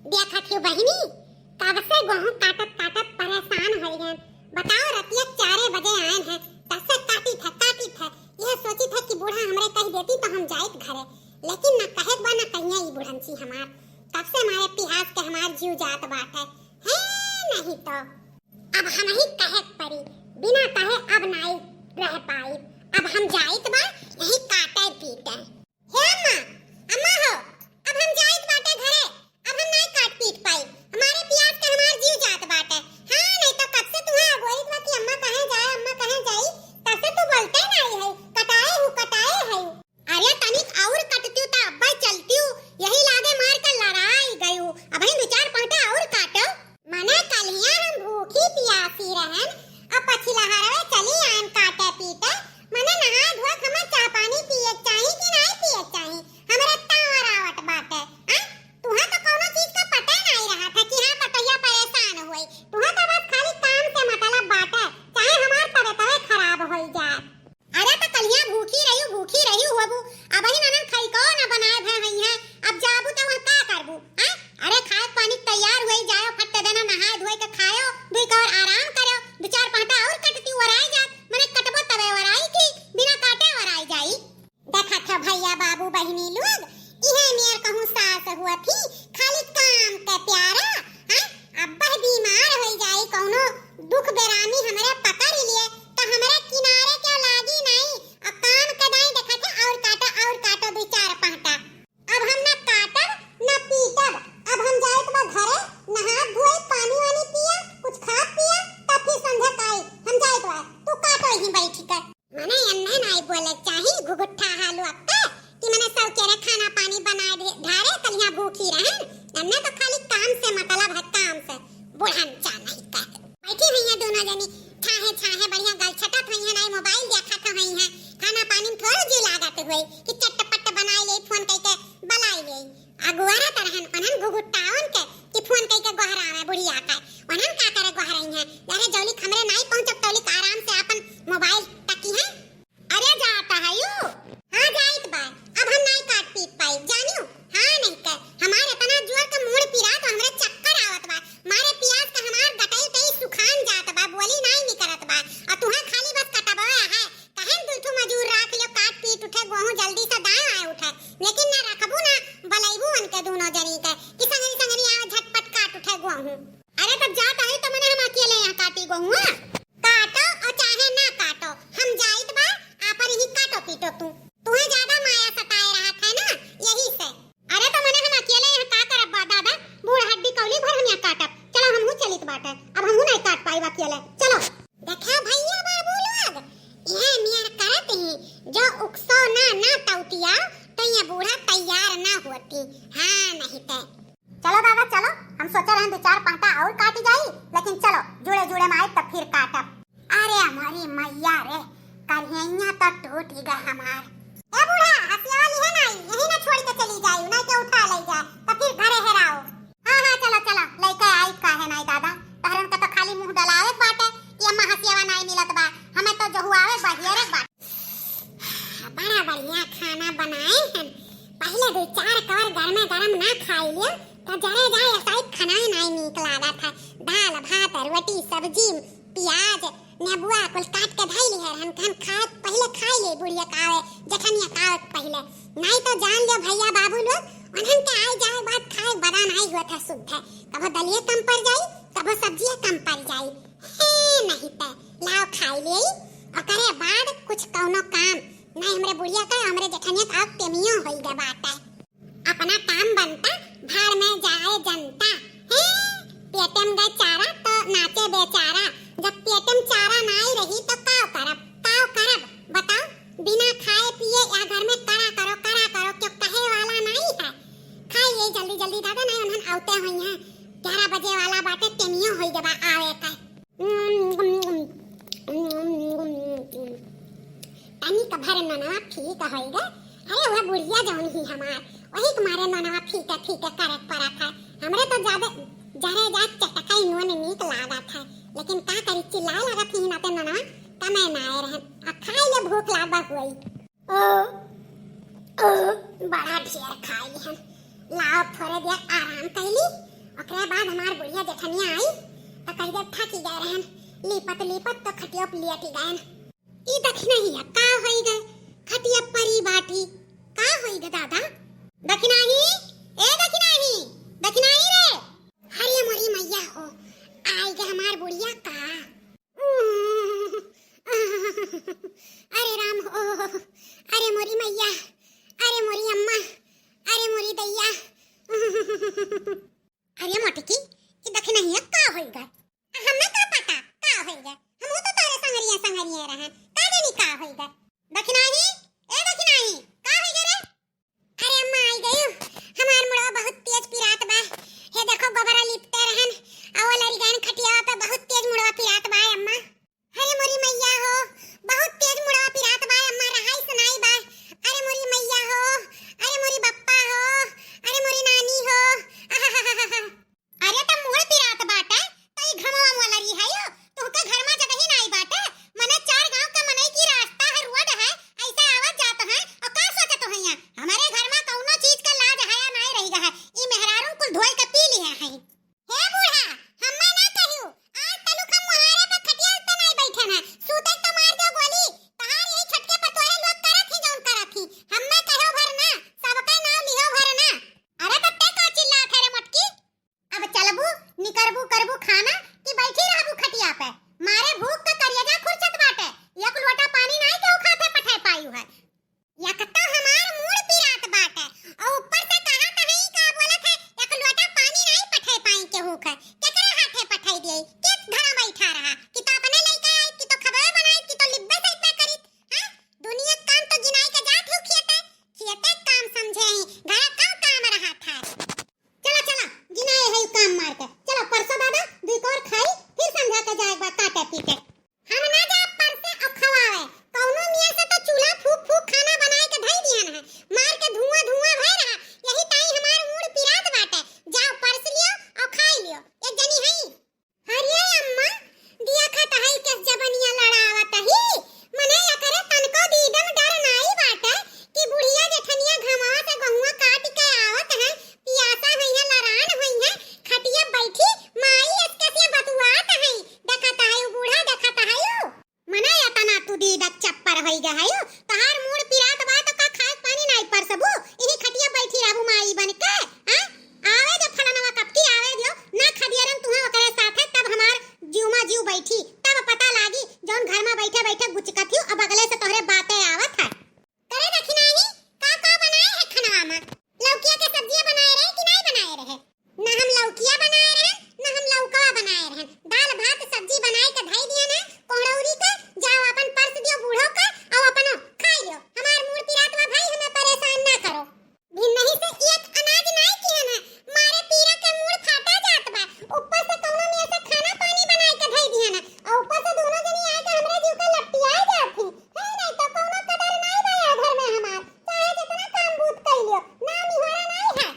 देखा थियो बहिनी, कब से गेहूं काटत काटत परेशान हो गए। बताओ रतिया 4 बजे आए हैं, तब से काटी था। यह सोची था कि बूढ़ा हमरे कह देती तो हम जाइत घरे, लेकिन न कहे बा न कहिया ई बुढ़नसी हमार। तब से हमारे पिहास के हमार जीव जात बाटे है। नहीं तो अब हम ही कहे परी, बिना कहे अब नहीं रह पाई। अब हम जाइत बा यही काटे पीटे। हे अम्मा, अम्मा हो, अब हम जाइत बाटे घरे। अब हम नहीं काट पीट पाई, हमारे पियास के हमार जीव जात बाटे। हां नहीं तो कब से तुम्हें बोलित बा कि अम्मा कहां जाए, अम्मा कहां जाई, तब से तू बोलते नहीं है। कटाए है। अरे तनिक और कटती त अब्बा चलती हूं, यही लागे मार के लड़ाई गई। अब ही 2-4 पाटा और काटो। मने कलिया हम भूखी पियासी रहन, अब पछिला हरवे चली आन काटे पीटे। मने नहा धोए हमें चाय पानी पिए चाहिए कि नहीं पिए चाहिए, हमरा तावर आवत बाटे। हां तुहा तो कोनो चीज का पता नहीं रहा था कि हां पतैया परेशान होई। तुहा तो बस खाली काम से मतलब बाटे, चाहे हमार तबे खराब होई जाए। अरे तो कलिया भूखी रही होबू। अब ही ननन खाई को ना बनाए भई है। अब जाबू तो वहां का करबू? हां अरे खाए पानी तैयार होई जाओ, फट देना नहाए धोए के खाओ, दुई का और आराम करो। 2-4 पाटा और कटती वराई जा, मने कटबो तबे वराई की बिना काटे वराई जाई। देखा था भैया बाबू बहिनी लोग, इहे मेर कहूं सास हुआ थी खाली काम के प्यारा। हां अब्बा बीमार होई जाई, कोनो दुख बेरामी हमरे पकड़ लिए तो हमरे किनारे क्यों लागी नहीं। अब काम कदाई देखा था और काटो 2-4 पाटा। अब हम ना काटब ना पीटब, अब हम जाए तो घरे नहा धोए पानी वानी पिया, कुछ खा पिया, तब फिर संध्या काई हम जाए तो तू काटो ही बैठी कर। मने अन्ना नहीं बोले चाही घुघुट्ठा हालू अक्का कि मने सब केरे खाना पानी बना दे धारे कलिया भूखी रहन। अन्ना तो खाली काम से मतलब है, काम से बुढ़न चा नहीं कर। बैठी भैया दोनों जनी छाहे बढ़िया गल छटत हुई है, नहीं मोबाइल देखत हुई है। खाना पानी में थोड़ा जी लागत हुई कि चटपट बनाई ले, फोन कई के बलाई ले। अगुआरा तरहन अनन घुघुट्टावन के कि फोन कई के गोहरावे बुढ़िया का अनन का करे गोहरई है। अरे जौली खमरे नहीं पहुंचब तौली आराम से अपन मोबाइल तकी है। अरे जाता है यू हां जाइत बा, अब हम नहीं काट पीट पाई जानियो। हां नहीं कर हमारे इतना जोर का मूड पिरा तो हमरे चक्कर आवत बा, मारे पियास का हमार गटई तई सुखान जात बा, बोली नहीं निकरत बा। और तुहा खाली बस कटबा है, कहन दुठू मजूर राख लियो काट पीट उठे गेहूं जल्दी से दाएं आए उठे, लेकिन ना रखबू ना बलैबू उनके दोनों जनी के कि संगरी आवे झटपट काट उठे गेहूं। अरे तब जात है तो मने हम अकेले यहां काटी गेहूं। काटो और चाहे ना काटो हम जाइत बा, आपन ही काटो पीटो तुम्हें ज्यादा माया सताए रहा था ना यही से। अरे तो मने हम अकेले यहां का करब बा दादा, बूढ़ हड्डी कौली भर हम यहां काटब। चलो हमहू चलित बाटे, अब हमहू नहीं काट पाई अकेले। चलो देखा भैया बाबू लोग, यह मेर करत ही जो उकसो ना तौतिया तो ये बूढ़ा तैयार ना होती। हां नहीं ते चलो दादा चलो, हम सोचे रहे 2-4 पाटा और काटी जाई, लेकिन चलो जुड़े में आए तब फिर काटब। अरे हमारी मैया रे कन्हैया तो टूट गया हमार। ए बूढ़ा हंसिया वाली है ना, यही ना छोड़ के चली जाई, ना के उठा ले जा तो फिर घरे हेराओ। हां चलो लइका आई काहे नहीं दादा, तहरन के तो खाली मुंह डलावे बाटे कि अम्मा हंसियावा नहीं मिलत बा, हमें तो जो हुआवे बहियरे बा। बड़ा बढ़िया खाना बनाए हैं, पहले 2-4 कवर गरम ना खाई लियो तो जरे जाए ऐसा खाना नहीं नीक लागा था। दाल भात रोटी सब्जी प्याज नेबुआ कुल काट के धइली है, हम खा पहले खाई ले बुढ़िया कावे जखनिया कावे पहले। नहीं तो जान लियो भैया बाबू लोग उन्हन के आई जाए बात खाए बड़ा नहीं होता शुद्ध है, कबो दलिया कम पड़ जाई कबो सब्जियां कम पड़ जाई है। नहीं ते लाओ खाई ले और करे बाद कुछ कौनो काम नहीं हमरे बुढ़िया का हमरे जखनिया का टेमियो होई गए बाटे। अपना काम बनता भाड़ में जाए जनता है। पेटम गए चारा तो नाचे बेचारा, जब पेटम चारा नहीं रही तो काव करब बताओ। बिना खाए पिए या घर में करा करो क्यों कहे वाला नहीं है। खाइए जल्दी दादा नहीं उन्हन आवते हुई हैं, 11 बजे वाला बाटे टेमियो होई गबा आवे का। पानी का भर ननवा ठीक होई गए। अरे वह बुढ़िया जौन ही हमार वही तुम्हारे ननवा ठीक करे पड़ा था। हमरे तो ज्यादा जरे जा चटकाई नोन नीक लागा था, लेकिन का करी चिल्लाए लगा थी ना ते ननवा तमे ना आए रहे। अब खाई ले भूख लागा हुई बड़ा ढेर खाई हम। लाओ थोड़े देर आराम कैली बुढ़िया जेठनिया आई तो कही दे थकी गए रहन लीपत लीपत तो खटिया लेट गए ई दखिना ही का होई गए खटिया परी बाटी का होई गे दादा दखिना ही ए दखिना ही रे हरिया मोरी मैया हो आई गे हमार बुढ़िया का अरे राम हो अरे मोरी मैया अरे मोरी अम्मा अरे मोरी दैया अरे मोटकी ई दखिना ही का होई गे हमें का पता का होई गे हम तो तारे संगरिया रहन का जानी का होई गे दखिना ही ए दखिना ही का होई गे रे अरे अम्मा आई गई हमार मुड़वा बहुत तेज पिरात बा हे देखो गोबरा लिपते रहन आवल अरी गन खटिया पे बहुत तेज मुड़वा पिरात बा अम्मा अरे मोरी मैया हो बहुत तेज मुड़वा पिरात बा अम्मा रहाई सुनाई बा अरे मोरी मैया हो अरे मोरी बप्पा हो अरे मोरी नानी हो अरे त मोर पिरात बाटे तई घमवा मोला री है तो का घर में जगह ही नहीं बाटे मने चार गांव का मनई की रास्ता है रोड है ऐसे आवत जात है और का सोचत हो यहां हमारे घर में कौनो चीज का लाज है नहीं रही है ई मेहरारू कुल धोई के पी ली है हे बूढ़ा हम्मे ना कहियो आज तलु कम मुहारे पे खटिया पे नहीं बैठे हैं सूते तो मार दो गोली तहार यही छटके पर तोरे लोग करत ही जौन करत ही हम्मे कहो भरना सबके नाम लियो भरना अरे कत्ते का चिल्ला थे रे मटकी अब चलबू निकरबू करबू खाना कि बैठी रहबू खटिया पे मारे भूख का करियजा खुरचत बाटे एक लोटा पानी नहीं के खाते पठे पायू है या कत्ता हमार मूड पिरात बाटे और ऊपर से कहा कहीं का बोलत है एक लोटा पानी नहीं पठे पाई के भूख है केकरा हाथे पठाई दिए किस घर बैठा रहा कि तो अपने लइका आई कि तो खबर बनाई कि तो लिब्बे से इतना करी हां दुनिया काम तो गिनाई के जात हो खियते काम समझे ही घर का काम रहा था चला चला गिनाए है काम मार के चलो परसों दादा दुई और खाई फिर संध्या के जाएगा काटे पीटे हम ना जा परसे और खवावे कौनो मियां से तो चूल्हा फूक फूक खाना बनाए के धई दिहन है मार के धुआं धुआं भय रहा यही ताई हमार मूड पिरात बाटे जाओ परस लियो और खाई लियो एक जनी है हरिये अम्मा दिया खाता है किस जबनिया लड़ावत ही मने या करे तनको दीदम डर नाही बाटे कि बुढ़िया जेठनिया घमावा से गहुआ काट के आवत है पियासा है लरान होई है खटिया बैठी माई इसके से बतुआत है देखता है बूढ़ा देखता है मने या तना तू दीदक चप्पर होई गे है तहार मूड पिरात बा तो का खाए पानी नहीं परसबू इही खटिया बैठी रहू माई बन के हां आवे जो फलानवा कपकी आवे दियो ना खदियरन तुहा ओकरे साथे तब हमार जीवमा जीव बैठी तब पता लागी जौन घर में बैठे बैठे गुचकत हियो अब अगले से तोहरे बातें आवत है करे रखना ही का बनाए है खनवा में लौकिया के सब्जी बनाए रहे कि नहीं बनाए रहे ना हम लौकिया बनाए रहे ना हम लौका बनाए रहे दाल भात सब्जी बनाए के धई दिया ना कोहड़ौरी के जाओ अपन परस दियो बूढ़ो का और अपन खाई लियो हमार मूड पिरात में भाई हमें परेशान ना करो भी नहीं से एक अनाज नहीं किया ना मारे पीरा के मूड फाटा जात बा ऊपर से कौनो में से खाना पानी बनाए के धई दिया ना और ऊपर से दोनों जनी आए के हमरे जीव का लपटिया जाती है नहीं तो कौनो कदर नहीं बा घर में हमार चाहे जितना काम भूत कर लियो ना मिहोरा नहीं है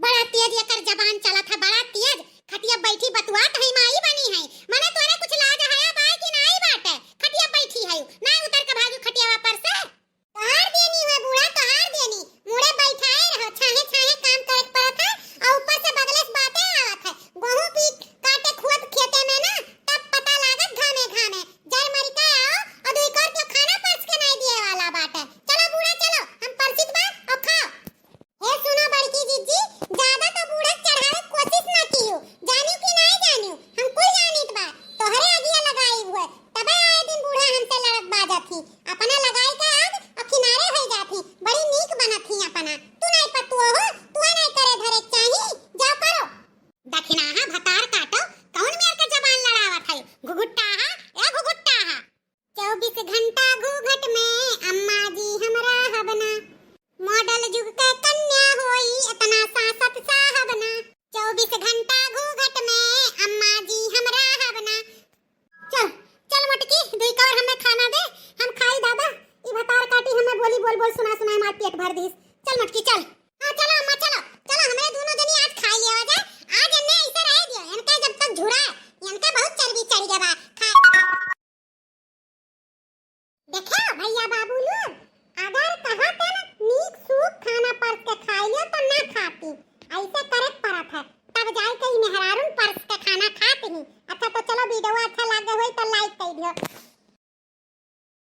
बड़ा तेज एकर जबान चलत है बड़ा तेज खटिया बैठी बतुआत है माई बनी है मने तोरे कुछ लाज है बा कि नहीं बाटे खटिया बैठी है ना उतर के भागू खटिया पर से तहार देनी है बूढ़ा तहार देनी मुड़े बैठाए रहो छाहे छाहे काम करे पड़त है और ऊपर से बगले से बातें आवत है गेहूं पीट काटे खुद खेते में ना तब पता लागत घामे घामे जर मर के आओ और दुई कर के खाना परस के नहीं दिए वाला बाटे चलो बूढ़ा चलो हम परसित बा और खाओ हे सुनो बड़की जीजी ज्यादा तो बूढ़ा चढ़ावे कोशिश ना कियो जानी कि नहीं जानियो हम कोई जानित बा तोहरे आगिया लगाई हुए तबे आए दिन बूढ़ा हमसे लड़त बाजत थी अपना लगाई के आग और किनारे हो जाती बड़ी नीक बनत थी अपना तू नहीं पतुओ हो तू नहीं करे धरे चाही जाओ करो दखिना हा भतार काटो कौन मेर के जबान लड़ावत है घुघुट्टा हा ए घुघुट्टा हा 24 घंटा घूघट में अम्मा जी हमरा हबना मॉडल जुग के कन्या होई इतना सासत साहबना 24 घंटा घूघट में अम्मा जी हमरा हबना चल चल मटकी दुई कौर हमें खाना दे हम खाई दादा ई भतार काटी हमें बोली बोल बोल सुना सुना मार पेट भर दीस चल मटकी चल हां चलो अम्मा चलो चलो हमें दोनों जनी आज खाई लिया जाए आज हमने ऐसे रह दियो इनका जब तक झुरा इनका बहुत चर्बी चढ़ गया बा देखो भैया बाबू लोग अगर कहा था ना नीक सूख खाना परस के खाई लियो तो ना खाती ऐसे करे परत है तब जाए के मेहरारून परस के खाना वीडियो अच्छा लागे होई तो लाइक कर दियो।